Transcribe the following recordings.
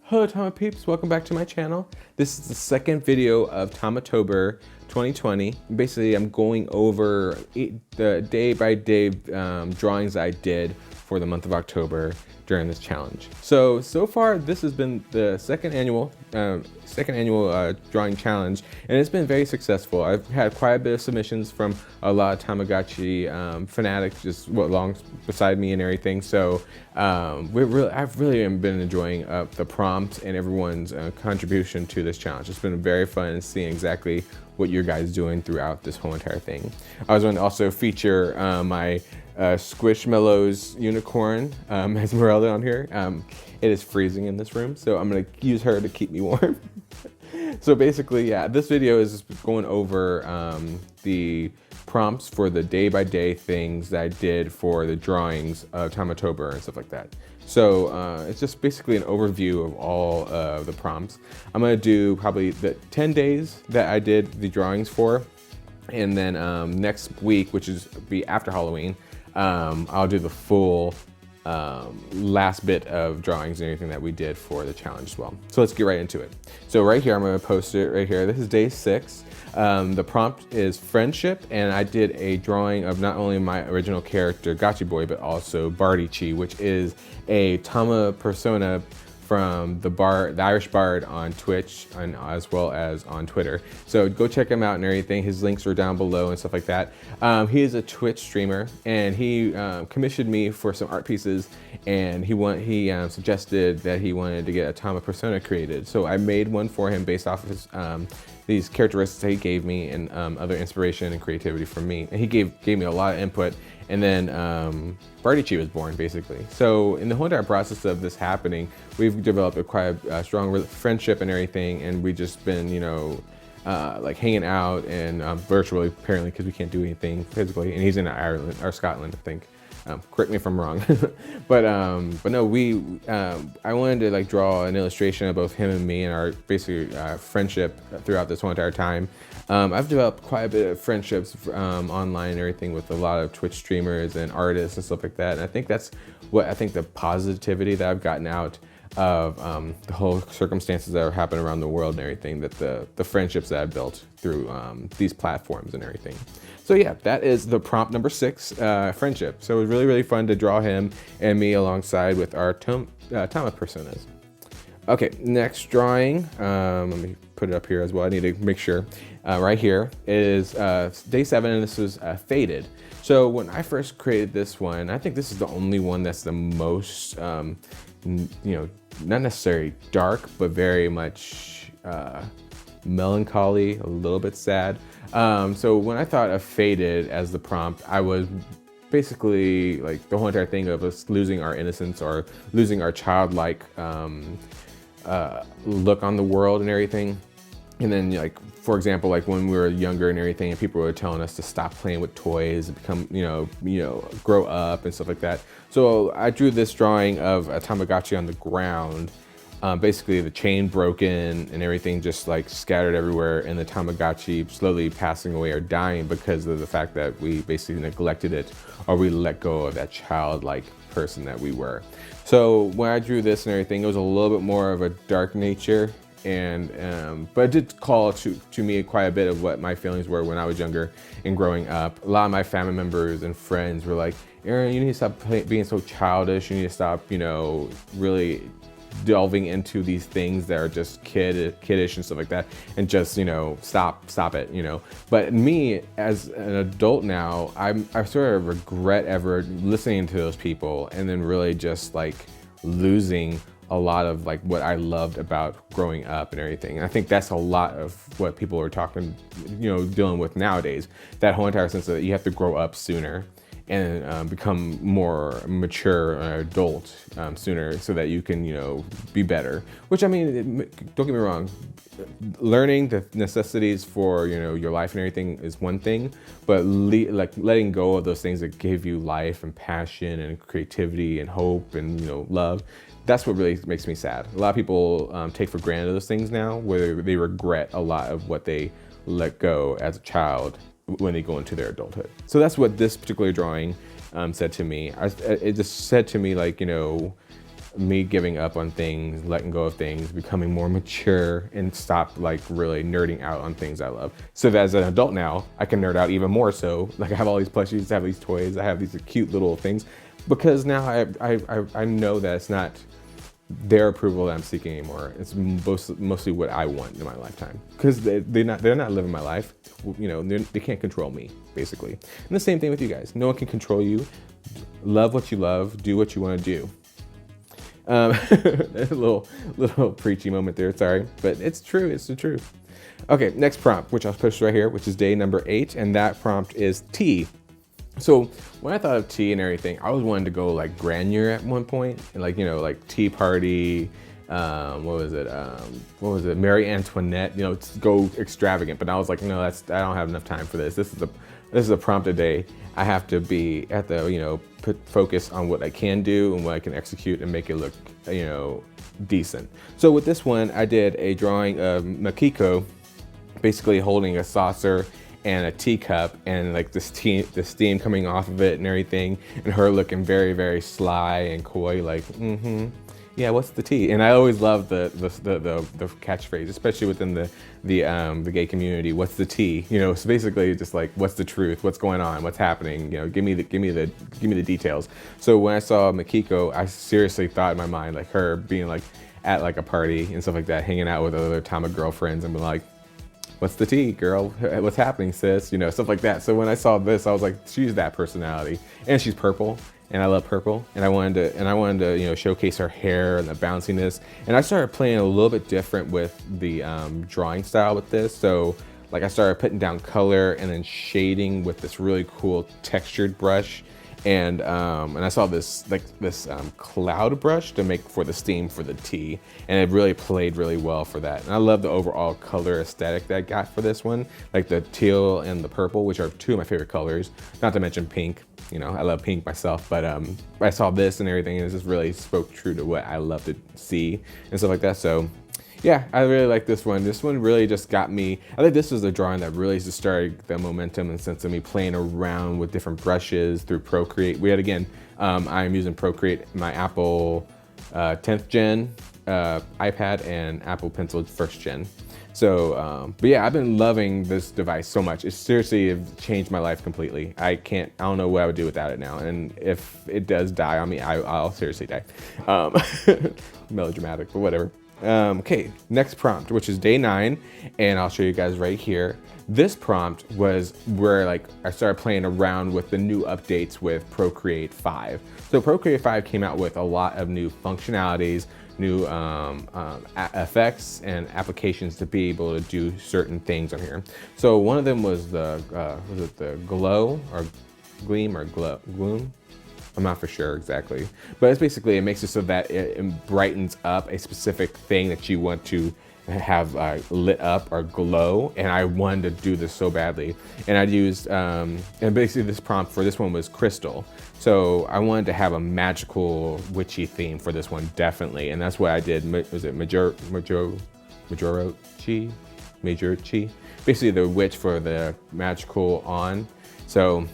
Hello Tama Peeps, welcome back to my channel. This is the second video of TamaTober 2020. Basically, I'm going over the day-by-day drawings I did for the month of October during this challenge. So far, this has been the second annual drawing challenge, and it's been very successful. I've had quite a bit of submissions from a lot of Tamagotchi fanatics just along beside me and everything. So I've really been enjoying the prompts and everyone's contribution to this challenge. It's been very fun seeing exactly what you guys doing throughout this whole entire thing. I was going to also feature my Squishmallows unicorn, Esmeralda, on here. It is freezing in this room, so I'm going to use her to keep me warm. So basically, yeah, this video is going over the prompts for the day-by-day things that I did for the drawings of TamaTober and stuff like that. So it's just basically an overview of all of the prompts. I'm gonna do probably the 10 days that I did the drawings for, and then next week, which is be after Halloween, I'll do the full last bit of drawings and everything that we did for the challenge as well. So let's get right into it. So right here, I'm gonna post it right here. This is day 6. The prompt is friendship, and I did a drawing of not only my original character, Gotchiboy, but also Bardichi, which is a Tama persona from the TheIrishBard on Twitch and as well as on Twitter. So go check him out and everything. His links are down below and stuff like that. He is a Twitch streamer, and he commissioned me for some art pieces, and he suggested that he wanted to get a Tama persona created. So I made one for him based off of his these characteristics that he gave me and other inspiration and creativity from me. And he gave me a lot of input, and then Bardichi was born, basically. So in the whole entire process of this happening, we've developed quite a strong friendship and everything, and we've just been, you know, like hanging out and virtually, apparently, because we can't do anything physically, and he's in Ireland or Scotland, I think. Correct me if I'm wrong, but no, I wanted to like draw an illustration of both him and me and our basically friendship throughout this whole entire time. I've developed quite a bit of friendships online and everything with a lot of Twitch streamers and artists and stuff like that. And I think that's what the positivity that I've gotten out of the whole circumstances that are happening around the world and everything, that the friendships that I've built through these platforms and everything. So yeah, that is the prompt number 6, friendship. So it was really, really fun to draw him and me alongside with our Tama personas. Okay, next drawing, let me put it up here as well. I need to make sure. Right here is day 7, and this is faded. So when I first created this one, I think this is the only one that's the most, you know, not necessarily dark, but very much melancholy, a little bit sad. So when I thought of faded as the prompt, I was basically like the whole entire thing of us losing our innocence or losing our childlike look on the world and everything. And then, like, for example, like when we were younger and everything, and people were telling us to stop playing with toys and become, you know, grow up and stuff like that. So I drew this drawing of a Tamagotchi on the ground, basically the chain broken and everything just like scattered everywhere, and the Tamagotchi slowly passing away or dying because of the fact that we basically neglected it, or we let go of that childlike person that we were. So when I drew this and everything, it was a little bit more of a dark nature. And but it did call to me quite a bit of what my feelings were when I was younger and growing up. A lot of my family members and friends were like, "Aaron, you need to stop being so childish. You need to stop, you know, really delving into these things that are just kiddish and stuff like that, and just, you know, stop it, you know." But me as an adult now, I sort of regret ever listening to those people and then really just like losing a lot of like what I loved about growing up and everything. And I think that's a lot of what people are talking, you know, dealing with nowadays. That whole entire sense that you have to grow up sooner and become more mature adult sooner, so that you can, you know, be better. Which, I mean, don't get me wrong, learning the necessities for, you know, your life and everything is one thing, but like letting go of those things that give you life and passion and creativity and hope and, you know, love, that's what really makes me sad. A lot of people take for granted those things now, where they regret a lot of what they let go as a child when they go into their adulthood. So that's what this particular drawing said to me. It just said to me, like, you know, me giving up on things, letting go of things, becoming more mature, and stop like really nerding out on things I love. So that as an adult now, I can nerd out even more so. Like I have all these plushies, I have these toys, I have these cute little things, because now I know that it's not their approval that I'm seeking anymore. It's mostly what I want in my lifetime, because they're not living my life. You know, they can't control me, basically. And the same thing with you guys. No one can control you. Love what you love. Do what you want to do. A little preachy moment there. Sorry, but it's true. It's the truth. Okay, next prompt, which I'll post right here, which is day number 8, and that prompt is tea. So when I thought of tea and everything, I was wanting to go like Granier at one point, and like, you know, like Tea Party, what was it, Marie Antoinette, you know, to go extravagant. But I was like, no, I don't have enough time for this. This is a prompt a day. I have to you know, focus on what I can do and what I can execute and make it look, you know, decent. So with this one, I did a drawing of Makiko basically holding a saucer and a teacup, and like the steam coming off of it and everything, and her looking very, very sly and coy, like, yeah, what's the tea? And I always love the catchphrase, especially within the gay community. What's the tea? You know, it's basically just like, what's the truth? What's going on? What's happening? You know, give me the details. So when I saw Makiko, I seriously thought in my mind like her being like at like a party and stuff like that, hanging out with other Tama girlfriends, and be like, what's the tea, girl? What's happening, sis? You know, stuff like that. So when I saw this, I was like, she's that personality, and she's purple, and I love purple, and I wanted to, you know, showcase her hair and the bounciness. And I started playing a little bit different with the drawing style with this. So like I started putting down color and then shading with this really cool textured brush. And I saw this cloud brush to make for the steam for the tea, and it really played really well for that. And I love the overall color aesthetic that I got for this one, like the teal and the purple, which are two of my favorite colors. Not to mention pink. You know, I love pink myself, but I saw this and everything, and it just really spoke true to what I love to see and stuff like that. So yeah, I really like this one. This one really just got me. I think this was a drawing that really just started the momentum in the sense of me playing around with different brushes through Procreate. I'm using Procreate, my Apple 10th gen iPad, and Apple Pencil 1st gen. So, but yeah, I've been loving this device so much. It's seriously changed my life completely. I don't know what I would do without it now. And if it does die on me, I'll seriously die. Melodramatic, but whatever. Okay, next prompt, which is day 9, and I'll show you guys right here. This prompt was where like I started playing around with the new updates with Procreate 5. So Procreate 5 came out with a lot of new functionalities, new effects and applications to be able to do certain things on here. So one of them was the glow or gleam or gloom? I'm not for sure exactly, but it's basically, it makes it so that it brightens up a specific thing that you want to have lit up or glow. And I wanted to do this so badly. And I used, and basically this prompt for this one was crystal. So I wanted to have a magical witchy theme for this one, definitely. And that's what I did. Was it Majorochi? Basically the witch for the magical on. So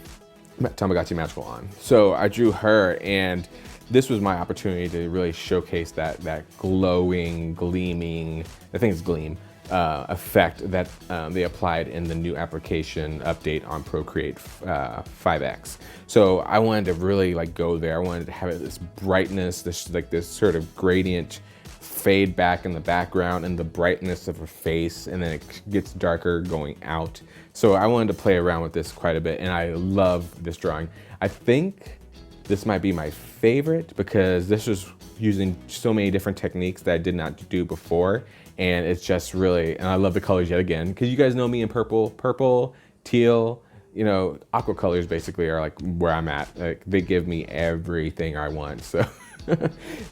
Tamagotchi magical on. So I drew her, and this was my opportunity to really showcase that glowing, gleaming, I think it's gleam, effect that they applied in the new application update on Procreate 5X. So I wanted to really like go there. I wanted to have this brightness, this sort of gradient fade back in the background and the brightness of her face, and then it gets darker going out. So I wanted to play around with this quite a bit, and I love this drawing. I think this might be my favorite because this was using so many different techniques that I did not do before, and it's just really, and I love the colors yet again, because you guys know me in purple, teal, you know, aqua colors basically are like where I'm at. Like they give me everything I want, so.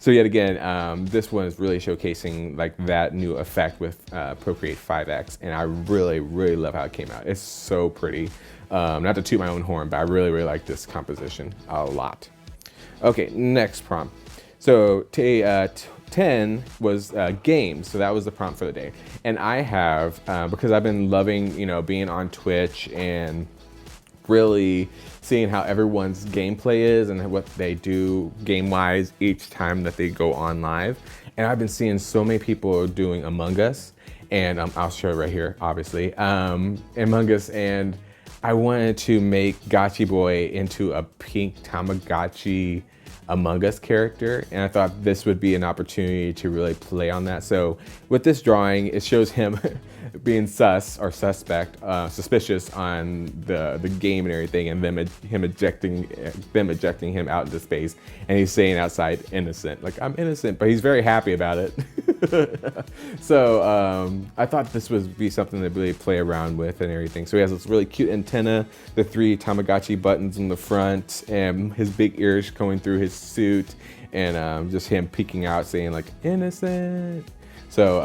So yet again, this one is really showcasing like that new effect with Procreate 5X, and I really, really love how it came out. It's so pretty. Not to toot my own horn, but I really, really like this composition a lot. Okay, next prompt. So 10 was games, so that was the prompt for the day. And I have, because I've been loving, you know, being on Twitch and really seeing how everyone's gameplay is and what they do game-wise each time that they go on live. And I've been seeing so many people doing Among Us, and I'll show it right here, obviously, Among Us, and I wanted to make Gotchi Boy into a pink Tamagotchi Among Us character, and I thought this would be an opportunity to really play on that. So with this drawing, it shows him being suspicious on the game and everything, and them ejecting him out into space, and he's saying outside innocent, like I'm innocent, but he's very happy about it. So I thought this would be something to really play around with and everything. So he has this really cute antenna, the 3 Tamagotchi buttons in the front, and his big ears going through his suit, and just him peeking out saying like innocent. So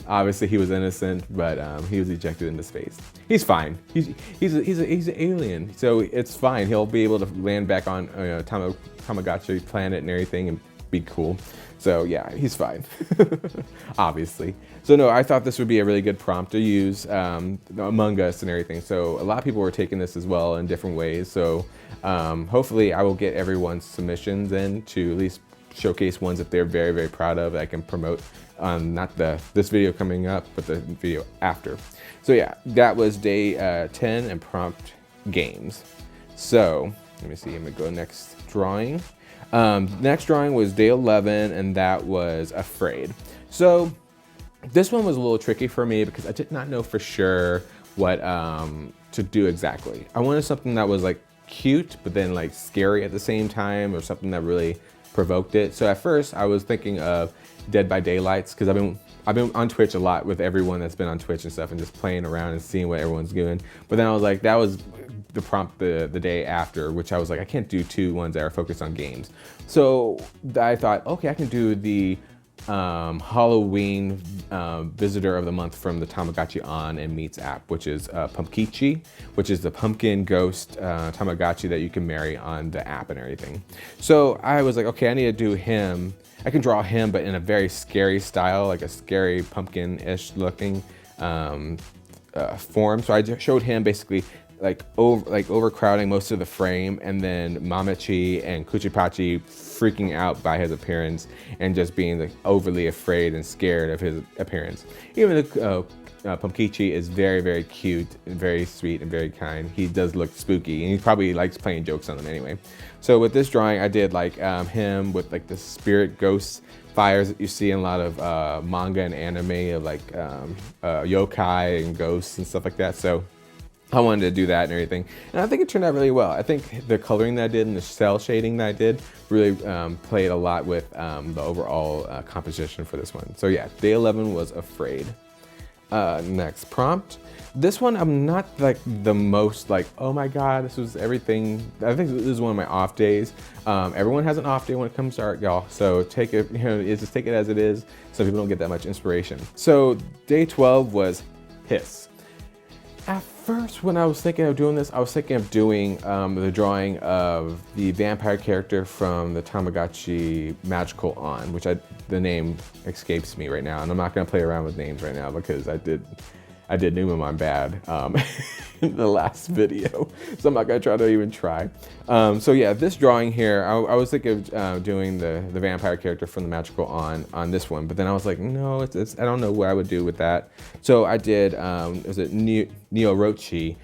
obviously he was innocent, but he was ejected into space. He's fine. He's an alien, so it's fine. He'll be able to land back on Tamagotchi planet and everything and be cool. So yeah, he's fine, obviously. So no, I thought this would be a really good prompt to use Among Us and everything. So a lot of people were taking this as well in different ways. So hopefully I will get everyone's submissions in to at least showcase ones that they're very, very proud of that I can promote on not this video coming up, but the video after. So yeah, that was day 10 and prompt games. So let me see, I'm gonna go next drawing. Next drawing was day 11, and that was Afraid. So this one was a little tricky for me because I did not know for sure what to do exactly. I wanted something that was like cute, but then like scary at the same time, or something that really provoked it. So at first I was thinking of Dead by Daylights, because I've been on Twitch a lot with everyone that's been on Twitch and stuff, and just playing around and seeing what everyone's doing. But then I was like, that was the prompt the day after, which I was like, I can't do 2 ones that are focused on games. So I thought, okay, I can do the Halloween visitor of the month from the Tamagotchi On and Meets app, which is Pumpkichi, which is the pumpkin ghost Tamagotchi that you can marry on the app and everything. So I was like, okay, I need to do him. I can draw him, but in a very scary style, like a scary pumpkin-ish looking form. So I just showed him basically like overcrowding most of the frame, and then Mamachi and Kuchipachi freaking out by his appearance and just being like overly afraid and scared of his appearance. Even though Pumpkichi is very, very cute and very sweet and very kind, he does look spooky, and he probably likes playing jokes on them anyway. So with this drawing, I did like him with like the spirit ghost fires that you see in a lot of manga and anime of like yokai and ghosts and stuff like that. So I wanted to do that and everything, and I think it turned out really well. I think the coloring that I did and the cell shading that I did really played a lot with the overall composition for this one. So yeah, day 11 was Afraid. Next prompt. This one I'm not like the most like, oh my god, this was everything. I think this is one of my off days. Everyone has an off day when it comes to art, y'all. So take it, just take it as it is, so people don't get that much inspiration. So day 12 was Hiss. At first, when I was thinking of doing this, I was thinking of doing the drawing of the vampire character from the Tamagotchi Magical On, which the name escapes me right now, and I'm not gonna play around with names right now because I did Numamon bad in the last video, so I'm not gonna try to even try. So yeah, this drawing here, I was thinking of doing the vampire character from the Magical On this one, but then I was like, no, I don't know what I would do with that. So I did, is it Neorochi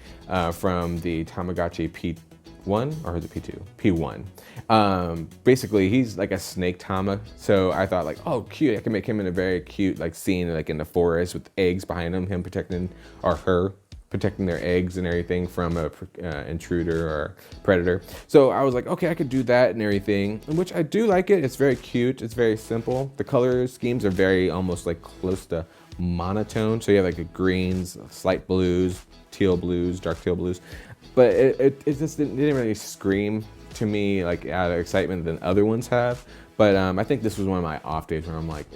from the Tamagotchi P1, or is it P2? P1. Basically, he's like a snake Tama, so I thought like, oh, cute, I can make him in a very cute like scene like in the forest with eggs behind him protecting, or her protecting their eggs and everything from a intruder or predator. So I was like, okay, I could do that and everything, which I do like it. It's very cute, it's very simple. The color schemes are very almost like close to monotone. So you have like a greens, slight blues, teal blues, dark teal blues. But it just didn't really scream to me like out of excitement than other ones have. But I think this was one of my off days where I'm like,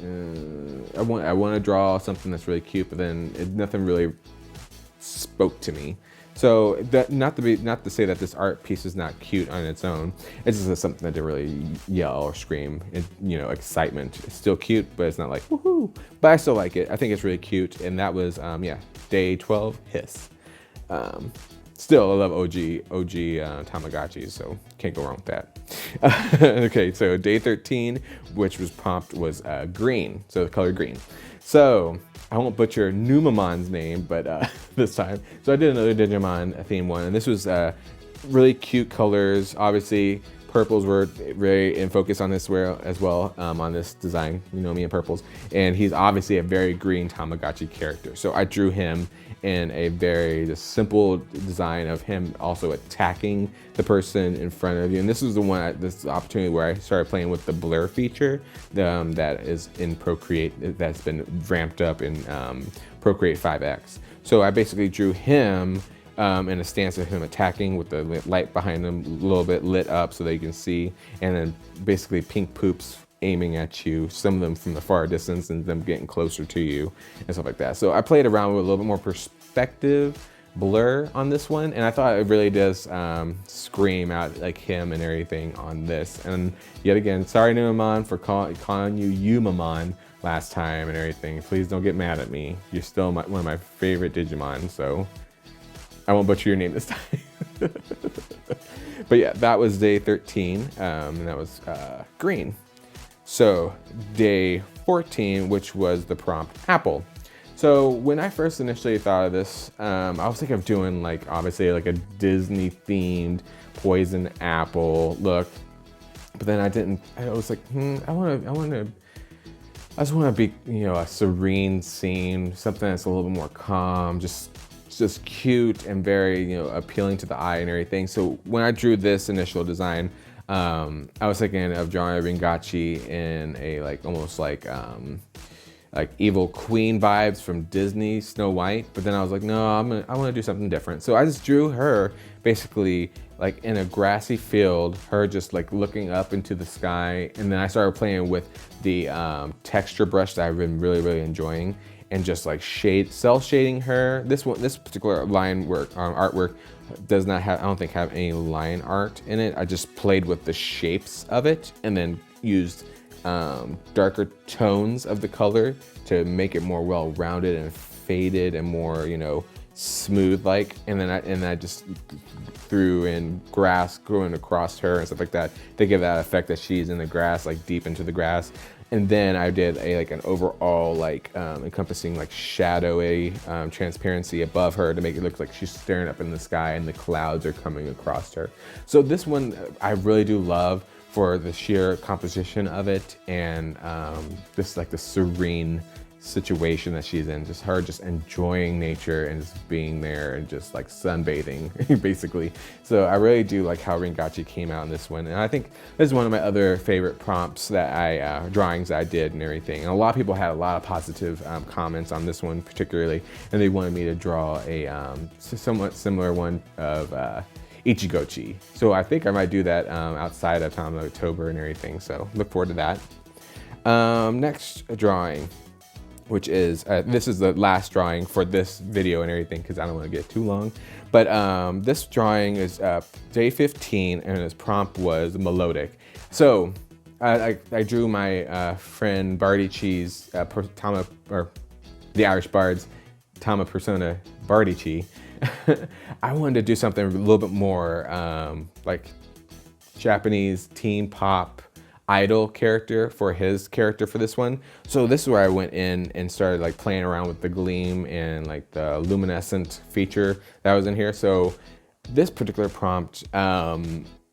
I want to draw something that's really cute, but then nothing really spoke to me. So that not to say that this art piece is not cute on its own. It's just something that didn't really yell or scream, excitement. It's still cute, but it's not like woohoo. But I still like it. I think it's really cute, and that was yeah, day 12, Hiss. still I love OG Tamagotchis, so can't go wrong with that. Okay, so day 13, which was prompt was green, so the color green. So I won't butcher Numamon's name, but this time. So I did another Digimon theme one, and this was really cute colors. Obviously, purples were very in focus on this as well, on this design. You know me and purples. And he's obviously a very green Tamagotchi character. So I drew him in a very just simple design of him also attacking the person in front of you. And this is the one, this opportunity where I started playing with the blur feature that is in Procreate, that's been ramped up in Procreate 5X. So I basically drew him in a stance of him attacking with the light behind him a little bit lit up so that you can see, and then basically pink poops aiming at you, some of them from the far distance and them getting closer to you and stuff like that. So I played around with a little bit more perspective blur on this one, and I thought it really does scream out like him and everything on this. And yet again, sorry Numamon for calling you Yumamon last time and everything. Please don't get mad at me. You're still one of my favorite Digimon, so I won't butcher your name this time. But yeah, that was day 13, and that was green. So day 14, which was the prompt apple. So when I first initially thought of this, I was thinking of doing like obviously like a Disney themed poison apple look, but then I was like, I just want to be, you know, a serene scene, something that's a little bit more calm, just cute and very, you know, appealing to the eye and everything. So when I drew this initial design, I was thinking of drawing a Ringachi in a almost like evil queen vibes from Disney, Snow White. But then I was like, no, I want to do something different. So I just drew her basically like in a grassy field, her just like looking up into the sky. And then I started playing with the texture brush that I've been really enjoying, and just like cell shading her. This particular line work, artwork does not have, I don't think have any line art in it. I just played with the shapes of it and then used darker tones of the color to make it more well-rounded and faded and more, you know, smooth like. And then I just threw in grass growing across her and stuff like that to give that effect that she's in the grass, like deep into the grass. And then I did an overall encompassing like shadowy transparency above her to make it look like she's staring up in the sky and the clouds are coming across her. So this one I really do love for the sheer composition of it, and this like the serene situation that she's in, just her just enjoying nature and just being there and just like sunbathing basically. So I really do like how Ringachi came out in this one, and I think this is one of my other favorite prompts that drawings I did and everything. And a lot of people had a lot of positive comments on this one particularly, and they wanted me to draw a somewhat similar one of Ichigochi. So I think I might do that outside of TamaTober and everything, so look forward to that. Next drawing, which is, this is the last drawing for this video and everything because I don't want to get too long. But this drawing is day 15 and its prompt was melodic. So I drew my friend Barty Cheese, Tama, or TheIrishBard's Tama persona Barty Chi. I wanted to do something a little bit more like Japanese teen pop idol character for his character for this one. So this is where I went in and started like playing around with the gleam and like the luminescent feature that was in here. So this particular prompt, I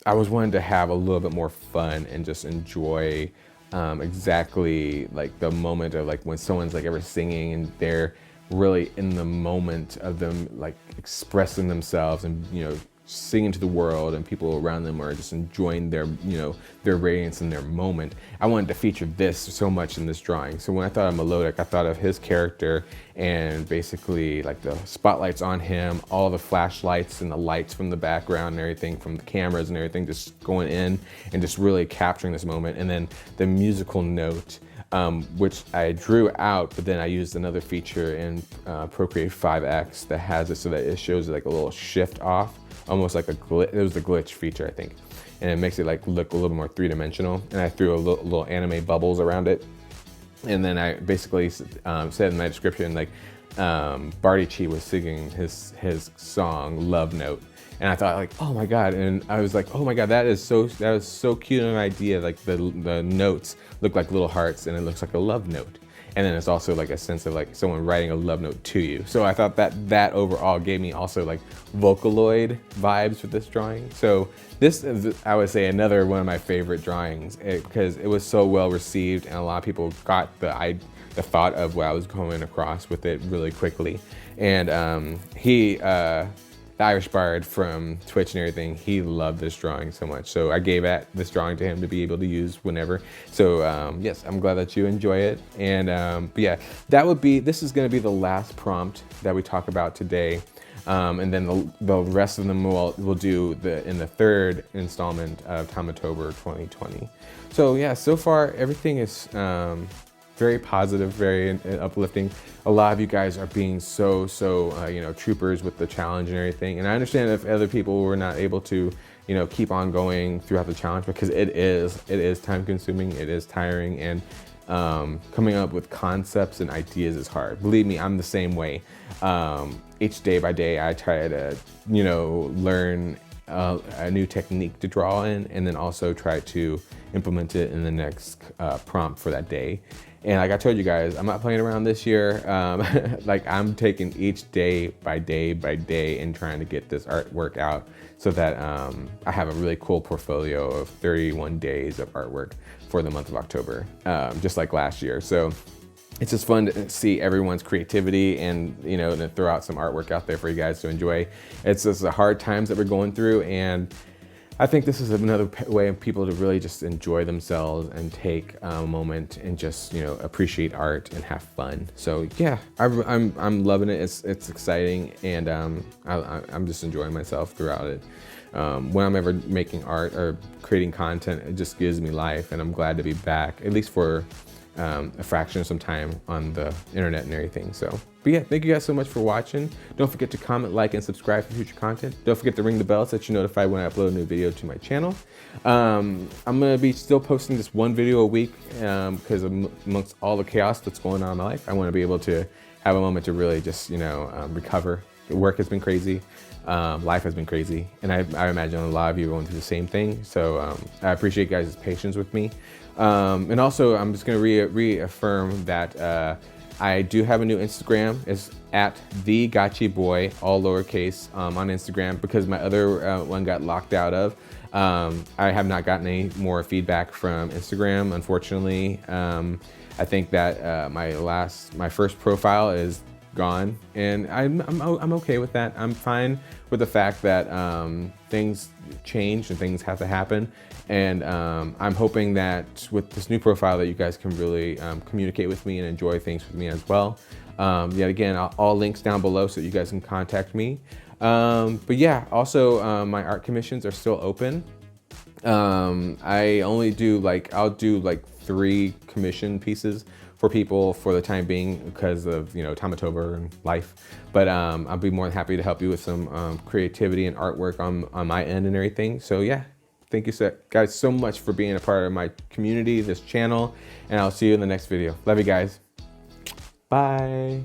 was wanting to have a little bit more fun and just enjoy exactly like the moment of like when someone's like ever singing and they're really in the moment of them like expressing themselves and, you know, singing to the world, and people around them are just enjoying their, you know, their radiance in their moment. I wanted to feature this so much in this drawing. So when I thought of melodic, I thought of his character and basically like the spotlights on him, all the flashlights and the lights from the background and everything from the cameras and everything just going in and just really capturing this moment. And then the musical note, which I drew out, but then I used another feature in Procreate 5X that has it so that it shows like a little shift off, almost like a glitch. It was the glitch feature, I think, and it makes it like look a little more three-dimensional. And I threw a little anime bubbles around it And then I basically said in my description, like, Barty Chi was singing his song Love Note. And I thought, like, oh my God. And I was like, oh my God, that was so cute an idea. Like the notes look like little hearts and it looks like a love note. And then it's also like a sense of like someone writing a love note to you. So I thought that overall gave me also like Vocaloid vibes with this drawing. So this is, I would say, another one of my favorite drawings because it was so well received and a lot of people got the thought of what I was going across with it really quickly. And TheIrishBard from Twitch and everything, he loved this drawing so much. So I gave this drawing to him to be able to use whenever. So yes, I'm glad that you enjoy it. And but yeah, this is gonna be the last prompt that we talk about today. And then the rest of them we'll do in the third installment of TamaTober 2020. So yeah, so far everything is very positive, very uplifting. A lot of you guys are being so troopers with the challenge and everything. And I understand if other people were not able to, keep on going throughout the challenge because it is time consuming, it is tiring, and coming up with concepts and ideas is hard. Believe me, I'm the same way. Each day by day, I try to, learn a new technique to draw in, and then also try to implement it in the next prompt for that day. And like I told you guys, I'm not playing around this year. Like I'm taking each day by day and trying to get this artwork out so that I have a really cool portfolio of 31 days of artwork for the month of October, just like last year. So it's just fun to see everyone's creativity and, to throw out some artwork out there for you guys to enjoy. It's just the hard times that we're going through, and I think this is another way of people to really just enjoy themselves and take a moment and just, appreciate art and have fun. So yeah, I'm loving it. It's exciting, and I'm just enjoying myself throughout it. When I'm ever making art or creating content, it just gives me life, and I'm glad to be back, at least for a fraction of some time on the internet and everything. So, but yeah, thank you guys so much for watching. Don't forget to comment, like, and subscribe for future content. Don't forget to ring the bell so that you're notified when I upload a new video to my channel. I'm gonna be still posting this one video a week because amongst all the chaos that's going on in my life, I want to be able to have a moment to really just, recover. Work has been crazy. Life has been crazy, and I imagine a lot of you are going through the same thing. So I appreciate you guys' patience with me. And also, I'm just going to reaffirm that I do have a new Instagram. It's at the.gotchiboy, all lowercase, on Instagram, because my other one got locked out of. I have not gotten any more feedback from Instagram, unfortunately. I think that my first profile is gone, and I'm okay with that. I'm fine with the fact that things change and things have to happen, and I'm hoping that with this new profile that you guys can really communicate with me and enjoy things with me as well. Yet again, all links down below so you guys can contact me. But yeah, also my art commissions are still open. I'll do like 3 commission pieces for people for the time being because of, TamaTober and life. But I'll be more than happy to help you with some creativity and artwork on my end and everything. So yeah, thank you guys so much for being a part of my community, this channel, and I'll see you in the next video. Love you guys. Bye.